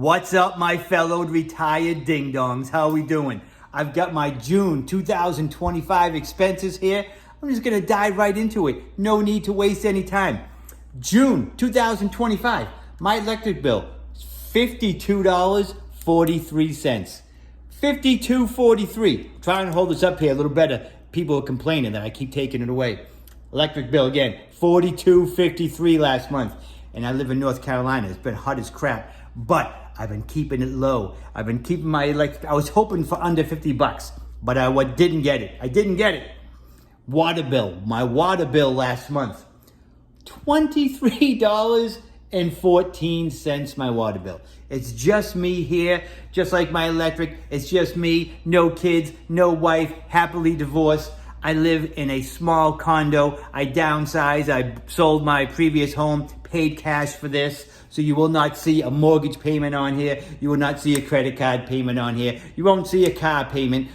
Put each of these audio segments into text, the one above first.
What's up, my fellow retired ding-dongs? How are we doing? I've got my June 2025 expenses here. I'm just gonna dive right into it. No need to waste any time. June 2025, my electric bill is $52.43. $52.43. Trying to hold this up here a little better. People are complaining that I keep taking it away. Electric bill again, $42.53 last month. And I live in North Carolina. It's been hot as crap, but I've been keeping it low. I've been keeping my electric. I was hoping for under 50 bucks, but I didn't get it. I didn't get it. Water bill. My water bill last month, $23.14. My water bill. It's just me here, just like my electric. It's just me. No kids, no wife, happily divorced. I live in a small condo. I downsized. I sold my previous home, paid cash for this. So you will not see a mortgage payment on here. You will not see a credit card payment on here. You won't see a car payment,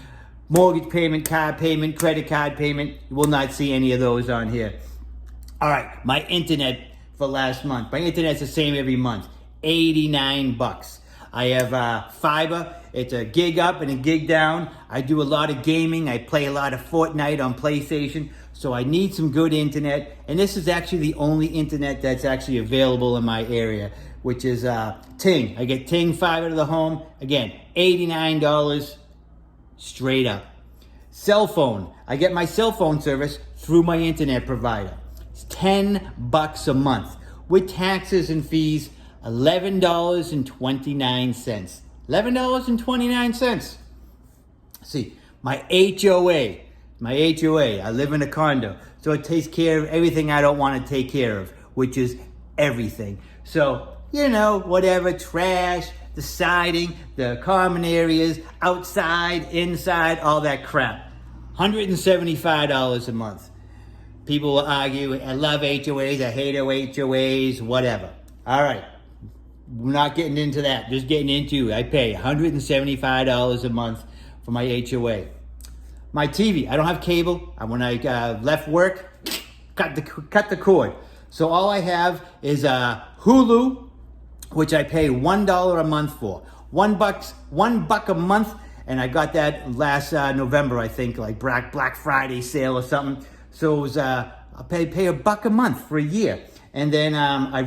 mortgage payment, car payment, credit card payment. You will not see any of those on here. All right, my internet for last month. My internet's the same every month, 89 bucks. I have fiber. It's a gig up and a gig down. I do a lot of gaming. I play a lot of Fortnite on PlayStation. So I need some good internet. And this is actually the only internet that's actually available in my area, which is Ting. I get Ting fiber to the home. Again, $89 straight up. Cell phone. I get my cell phone service through my internet provider. It's 10 bucks a month. With taxes and fees, $11.29. $11.29. See, my HOA. I live in a condo, so it takes care of everything I don't want to take care of, which is everything. So, whatever, trash, the siding, the common areas, outside, inside, all that crap. $175 a month. People will argue, I love HOAs, I hate HOAs, whatever. All right, we're not getting into that. Just getting into, I pay $175 a month for my HOA. My TV, I don't have cable. When I left work, cut the cord. So all I have is Hulu, which I pay $1 a month for. $1 a month, and I got that last November, I think, like Black Friday sale or something. So it was I pay $1 a month for a year. And then I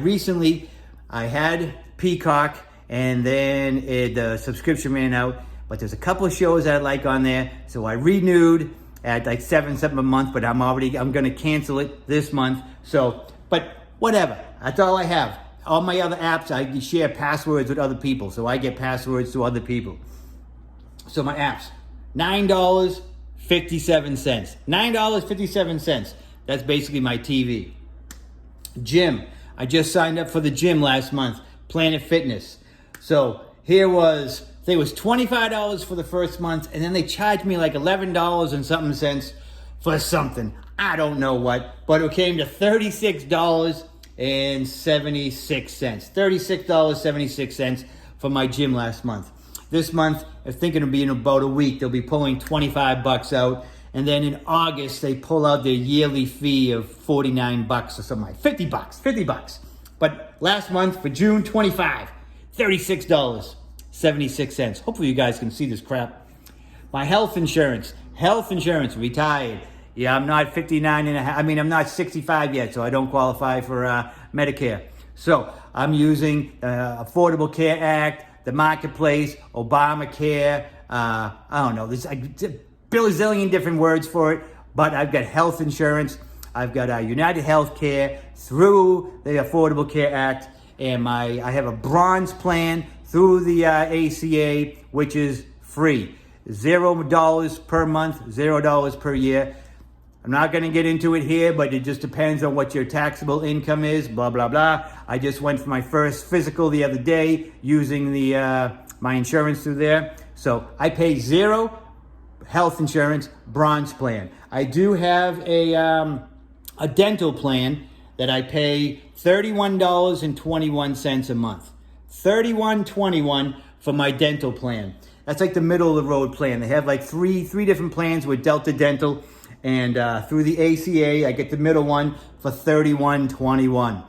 had Peacock, and then the subscription ran out. But there's a couple of shows I like on there. So I renewed at like $7 a month, but I'm gonna cancel it this month. So, but whatever, that's all I have. All my other apps, I share passwords with other people. So I get passwords to other people. So my apps, $9.57. $9.57. That's basically my TV. Gym, I just signed up for the gym last month, Planet Fitness. So here was, it was $25 for the first month, and then they charged me like $11 and something cents for something. I don't know what, but it came to $36.76. $36.76 for my gym last month. This month, I'm thinking it'll be in about a week. They'll be pulling 25 bucks out, and then in August, they pull out their yearly fee of 49 bucks or something like 50 bucks. But last month for June 25, $36.76. Hopefully you guys can see this crap. My health insurance, retired. Yeah, I'm not 59 and a half. I'm not 65 yet, so I don't qualify for Medicare. So I'm using Affordable Care Act, the Marketplace, Obamacare. I don't know. There's a billion different words for it, but I've got health insurance. I've got United Healthcare through the Affordable Care Act, and I have a bronze plan through the ACA, which is free. $0 per month, $0 per year. I'm not going to get into it here, but it just depends on what your taxable income is, blah, blah, blah. I just went for my first physical the other day using my insurance through there. So I pay $0 health insurance, bronze plan. I do have a dental plan that I pay $31.21 a month. $31.21 for my dental plan. That's like the middle of the road plan. They have like three different plans with Delta Dental, and through the ACA, I get the middle one for $31.21.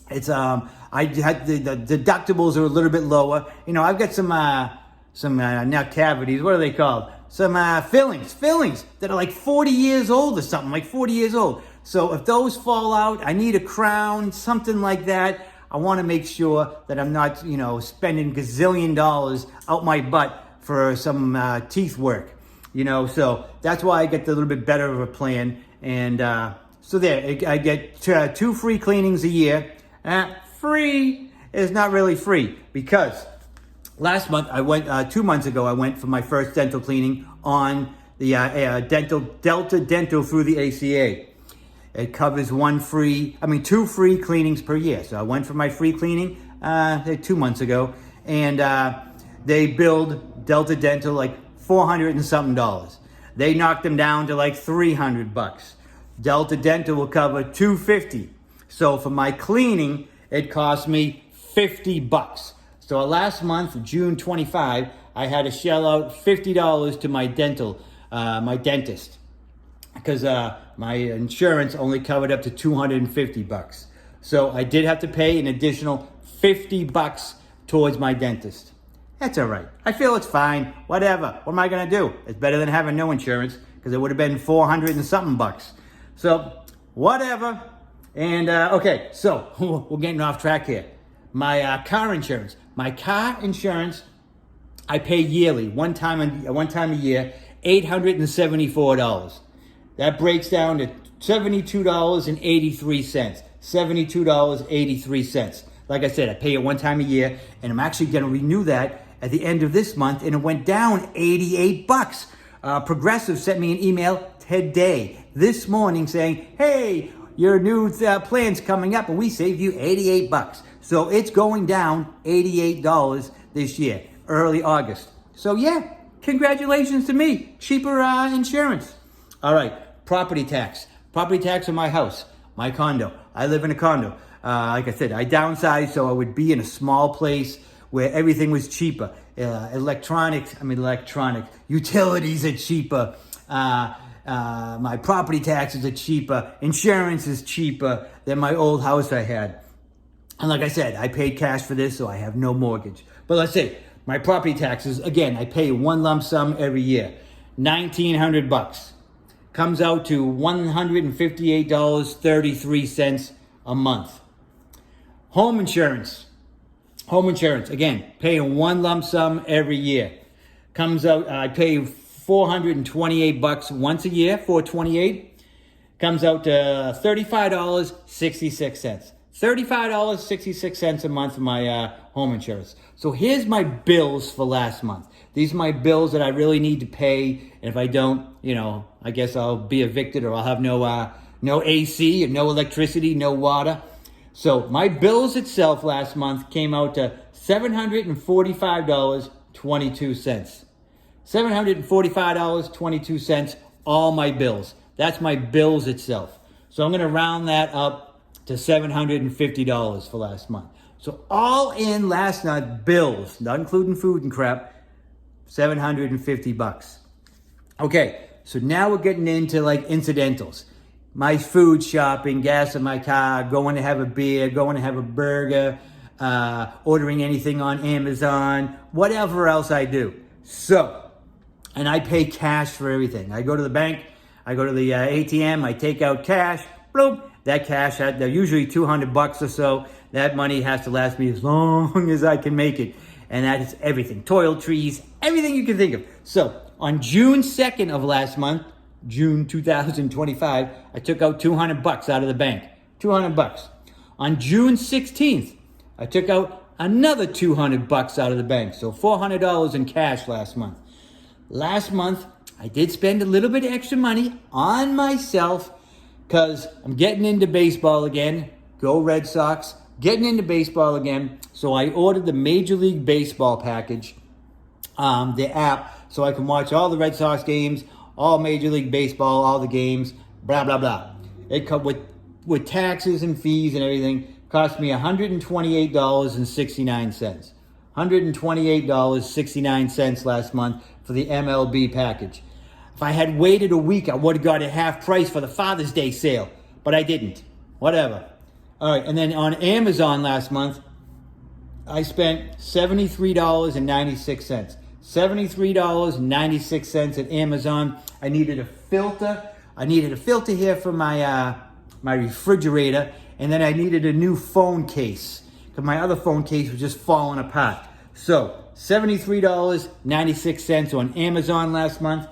It's I had the deductibles are a little bit lower. You know, I've got some not cavities. What are they called? Some fillings that are like 40 years old or something, like 40 years old. So if those fall out, I need a crown, something like that. I want to make sure that I'm not, you know, spending gazillion dollars out my butt for some teeth work. You know, so that's why I get a little bit better of a plan. And so there, I get 2 free cleanings a year. Free is not really free because last month I went, 2 months ago, I went for my first dental cleaning on the Delta Dental through the ACA. It covers 2 free cleanings per year. So I went for my free cleaning 2 months ago, and they billed Delta Dental like $400 and something. They knocked them down to like $300. Delta Dental will cover $250. So for my cleaning, it cost me $50. So last month, June 25, I had to shell out $50 to my dentist, because my insurance only covered up to $250. So I did have to pay an additional $50 towards my dentist. That's all right. I feel it's fine. Whatever. What am I gonna do? It's better than having no insurance, because it would have been $400 and something bucks. So whatever. And okay, so we're getting off track here. My car insurance. My car insurance, I pay yearly, one time a year, $874. That breaks down to $72.83. $72.83. Like I said, I pay it one time a year, and I'm actually going to renew that at the end of this month, and it went down $88. Progressive sent me an email today, this morning, saying, hey, your new plan's coming up, and we saved you $88. So it's going down $88 this year, early August. So yeah, congratulations to me. Cheaper insurance. All right, property tax. Property tax on my house, my condo. I live in a condo. Like I said, I downsized so I would be in a small place where everything was cheaper. Electronic. Utilities are cheaper. My property taxes are cheaper. Insurance is cheaper than my old house I had. And like I said, I paid cash for this, so I have no mortgage. But let's say my property taxes, again, I pay one lump sum every year, $1,900. Comes out to $158.33 a month. Home insurance, again, paying one lump sum every year. Comes out, I pay $428 once a year, $428. Comes out to $35.66. $35.66 a month for my home insurance. So here's my bills for last month. These are my bills that I really need to pay. And if I don't, you know, I guess I'll be evicted, or I'll have no AC, and no electricity, no water. So my bills itself last month came out to $745.22. $745.22, all my bills. That's my bills itself. So I'm going to round that up to $750 for last month. So all in last month, bills, not including food and crap, $750. Okay, so now we're getting into like incidentals. My food shopping, gas in my car, going to have a beer, going to have a burger, ordering anything on Amazon, whatever else I do. So, and I pay cash for everything. I go to the bank, I go to the ATM, I take out cash, bloop. That cash, they're usually $200 or so. That money has to last me as long as I can make it. And that is everything. Toiletries, everything you can think of. So on June 2nd of last month, June 2025, I took out $200 out of the bank. $200. On June 16th, I took out another $200 out of the bank. So $400 in cash last month. Last month, I did spend a little bit of extra money on myself, because I'm getting into baseball again. Go Red Sox. Getting into baseball again. So I ordered the Major League Baseball package, the app, so I can watch all the Red Sox games, all Major League Baseball, all the games, blah, blah, blah. It come with taxes and fees and everything, cost me $128.69. $128.69 last month for the MLB package. If I had waited a week, I would have got it half price for the Father's Day sale, but I didn't. Whatever. All right, and then on Amazon last month, I spent $73.96. $73.96 at Amazon. I needed a filter. I needed a filter here for my my refrigerator, and then I needed a new phone case because my other phone case was just falling apart. So $73.96 on Amazon last month.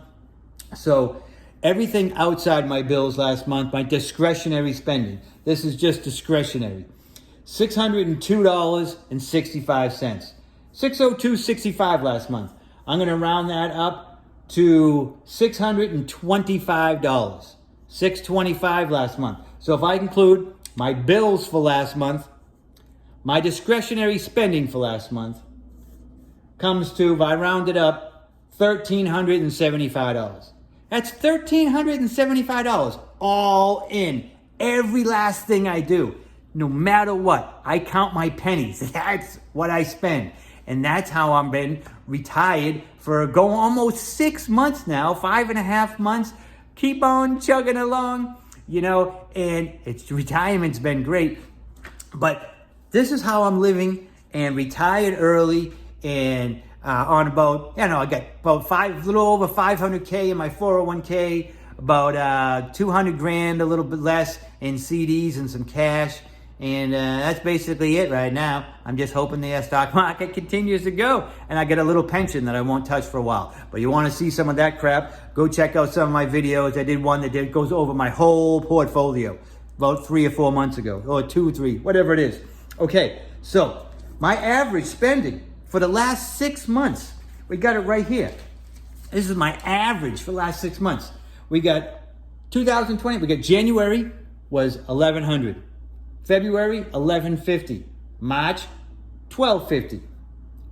So everything outside my bills last month, my discretionary spending. This is just discretionary. $602.65. $602.65 last month. I'm going to round that up to $625. $625 last month. So if I include my bills for last month, my discretionary spending for last month comes to, if I round it up, $1,375. That's $1,375 all in. Every last thing I do, no matter what, I count my pennies. That's what I spend. And that's how I've been retired for almost 6 months now, 5.5 months. Keep on chugging along, you know, and retirement's been great. But this is how I'm living, and retired early, and on about, I got about a little over 500K in my 401k, about 200 grand, a little bit less in CDs and some cash. And that's basically it right now. I'm just hoping the stock market continues to go, and I get a little pension that I won't touch for a while. But you want to see some of that crap, go check out some of my videos. I did one that goes over my whole portfolio about 3 or 4 months ago, or 2 or 3, whatever it is. Okay, so my average spending for the last 6 months, we got it right here. This is my average for the last 6 months. We got 2020, we got January was $1,100. February, $1,150. March, $1,250.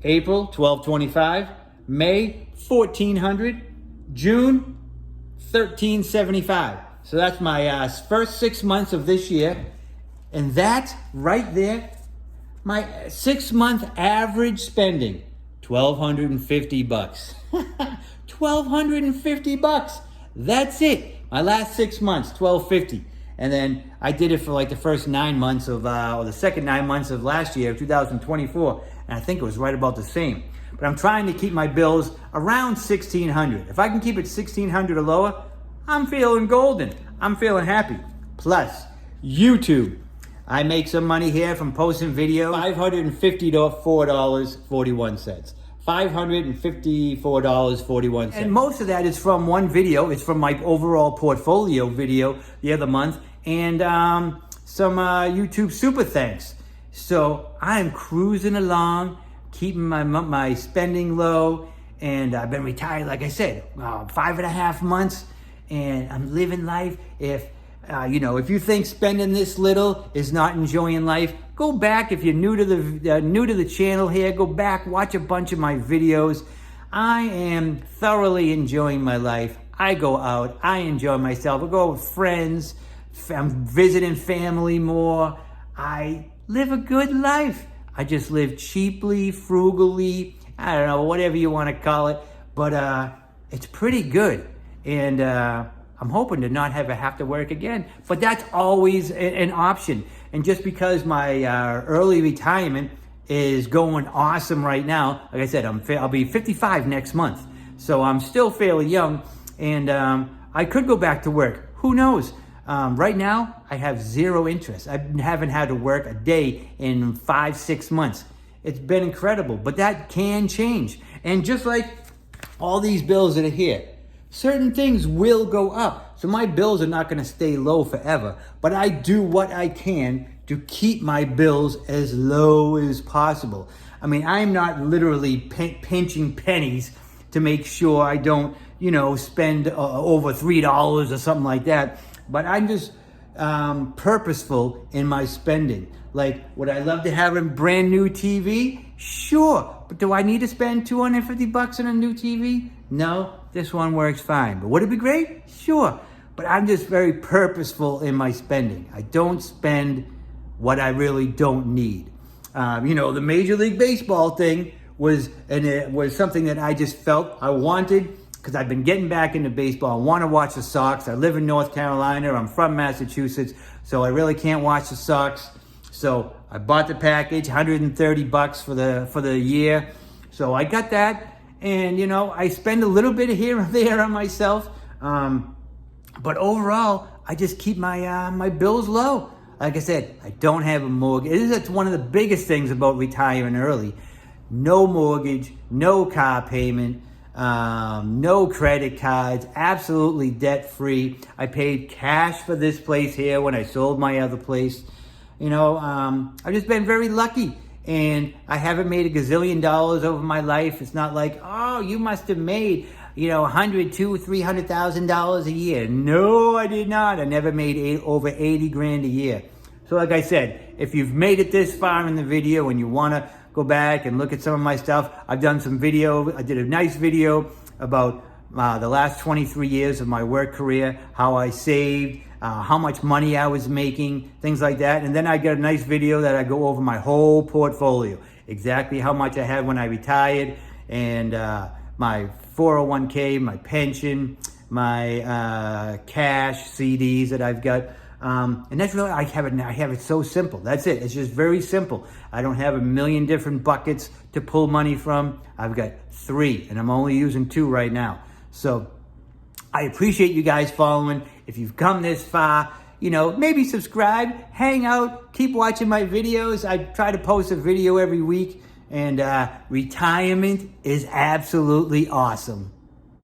April, $1,225. May, $1,400. June, $1,375. So that's my first 6 months of this year. And that right there, my 6-month average spending, $1,250. $1,250. That's it. My last 6 months, $1,250. And then I did it for like the first 9 months of, or the second 9 months of last year, 2024. And I think it was right about the same. But I'm trying to keep my bills around $1,600. If I can keep it $1,600 or lower, I'm feeling golden. I'm feeling happy. Plus, YouTube. I make some money here from posting videos. $554.41. $554.41. And most of that is from one video. It's from my overall portfolio video the other month, and some YouTube super thanks. So I'm cruising along, keeping my spending low, and I've been retired, like I said, 5.5 months, and I'm living life. If you think spending this little is not enjoying life, go back. If you're new to the channel here, go back, watch a bunch of my videos. I am thoroughly enjoying my life. I go out, I enjoy myself. I go with friends. I'm visiting family more. I live a good life. I just live cheaply, frugally. I don't know, whatever you want to call it. But it's pretty good. And I'm hoping to not have to work again, but that's always an option. And just because my early retirement is going awesome right now, like I said, I'll be 55 next month, so I'm still fairly young, and I could go back to work. Who knows? Right now, I have zero interest. I haven't had to work a day in 5-6 months. It's been incredible, but that can change. And just like all these bills that are here, certain things will go up. So my bills are not going to stay low forever, but I do what I can to keep my bills as low as possible. I mean, I'm not literally pinching pennies to make sure I don't, spend over $3 or something like that. But I'm just purposeful in my spending. Like, would I love to have a brand new TV? Sure. But do I need to spend $250 on a new TV? No, this one works fine. But would it be great? Sure. But I'm just very purposeful in my spending. I don't spend what I really don't need. The Major League Baseball thing was something that I just felt I wanted, because I've been getting back into baseball. I want to watch the Sox. I live in North Carolina. I'm from Massachusetts, so I really can't watch the Sox. So I bought the package, $130 for the year. So I got that, and you know, I spend a little bit here and there on myself, but overall, I just keep my my bills low. Like I said, I don't have a mortgage. That's one of the biggest things about retiring early. No mortgage, no car payment, no credit cards, absolutely debt free. I paid cash for this place here when I sold my other place. You know, I've just been very lucky, and I haven't made a gazillion dollars over my life. It's not like, oh, you must have made, you know, $100,000, $200,000, $300,000 a year. No, I did not. I never made over 80 grand a year. So like I said, if you've made it this far in the video and you want to go back and look at some of my stuff, I've done some video. I did a nice video about the last 23 years of my work career, how I saved, how much money I was making, things like that. And then I got a nice video that I go over my whole portfolio, exactly how much I had when I retired, and my 401k, my pension, my cash, CDs that I've got. And that's really, I have it so simple. That's it. It's just very simple. I don't have a million different buckets to pull money from. I've got 3, and I'm only using 2 right now. So I appreciate you guys following. If you've come this far, you know, maybe subscribe, hang out, keep watching my videos. I try to post a video every week, and retirement is absolutely awesome.